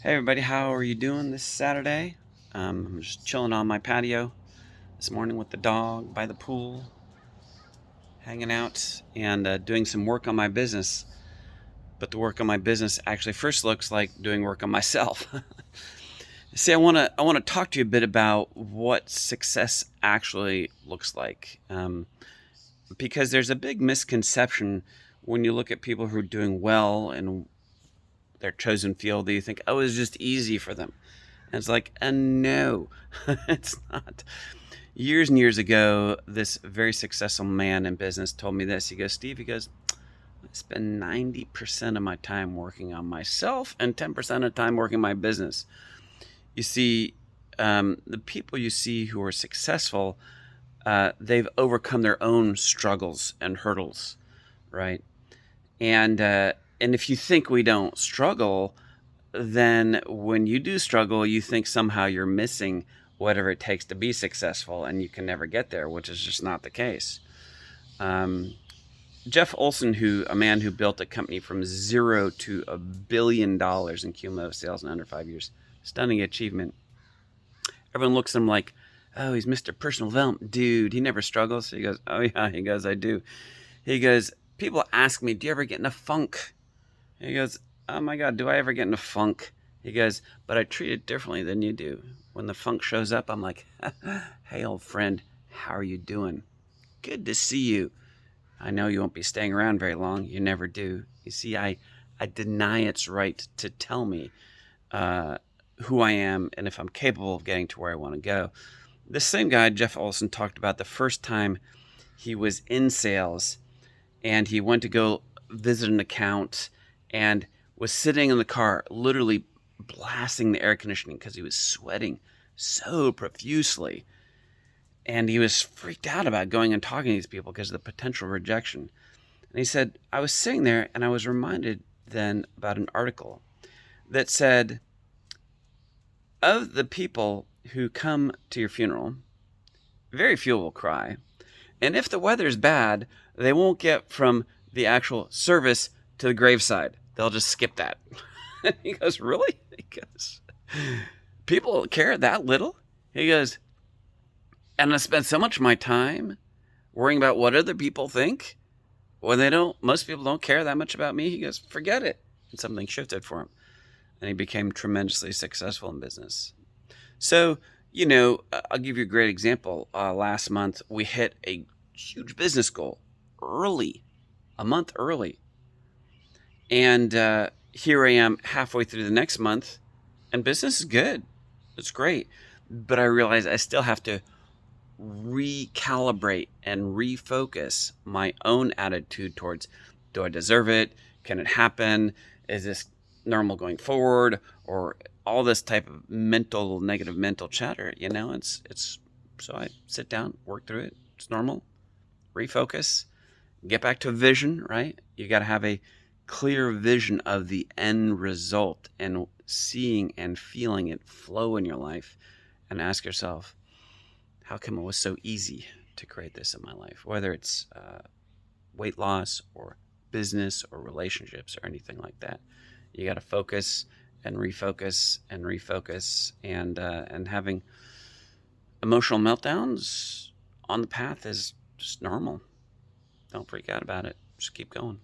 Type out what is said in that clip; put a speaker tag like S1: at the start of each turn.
S1: Hey everybody, how are you doing this Saturday? I'm just chilling on my patio this morning with the dog by the pool, hanging out and doing some work on my business. But the work on my business actually first looks like doing work on myself. See, I want to talk to you a bit about what success actually looks like, because there's a big misconception when you look at people who are doing well in their chosen field that you think, oh, it's just easy for them. And it's like, no, it's not. Years and years ago, this very successful man in business told me this. He goes, Steve, I spend 90% of my time working on myself and 10% of the time working my business. You see, the people you see who are successful, they've overcome their own struggles and hurdles, right? And if you think we don't struggle, then when you do struggle, you think somehow you're missing whatever it takes to be successful, and you can never get there, which is just not the case. Um, Jeff Olson, a man who built a company from zero to $1 billion in cumulative sales in under 5 years, stunning achievement. Everyone looks at him like, oh, he's Mr. Personal Development, dude. He never struggles. He goes, oh yeah. He goes, I do. He goes, people ask me, do you ever get in a funk? He goes, oh my God, do I ever get in a funk? He goes, but I treat it differently than you do. When the funk shows up, I'm like, hey, old friend, how are you doing? Good to see you. I know you won't be staying around very long. You never do. You see, I deny its right to tell me uh, who I am and if I'm capable of getting to where I want to go. This same guy, Jeff Olson, talked about the first time he was in sales and he went to go visit an account and was sitting in the car, literally blasting the air conditioning because he was sweating so profusely. And he was freaked out about going and talking to these people because of the potential rejection. And he said, I was sitting there and I was reminded then about an article that said, of the people who come to your funeral, very few will cry. And if the weather's bad, they won't get from the actual service to the graveside. They'll just skip that. He goes, really? He goes, people care that little? He goes, and I spend so much of my time worrying about what other people think when most people don't care that much about me. He goes, forget it. And something shifted for him. And he became tremendously successful in business. So, I'll give you a great example. Last month, we hit a huge business goal early, a month early. And here I am halfway through the next month, and business is good. It's great. But I realize I still have to recalibrate and refocus my own attitude towards, do I deserve it? Can it happen? Is this normal going forward? Or all this type of negative mental chatter, it's so I sit down, work through it. It's normal. Refocus, get back to vision, right? You got to have a clear vision of the end result and seeing and feeling it flow in your life, and ask yourself, how come it was so easy to create this in my life? Whether it's weight loss or business or relationships or anything like that, you got to focus and refocus and refocus, and having emotional meltdowns on the path is just normal. Don't freak out about it. Just keep going.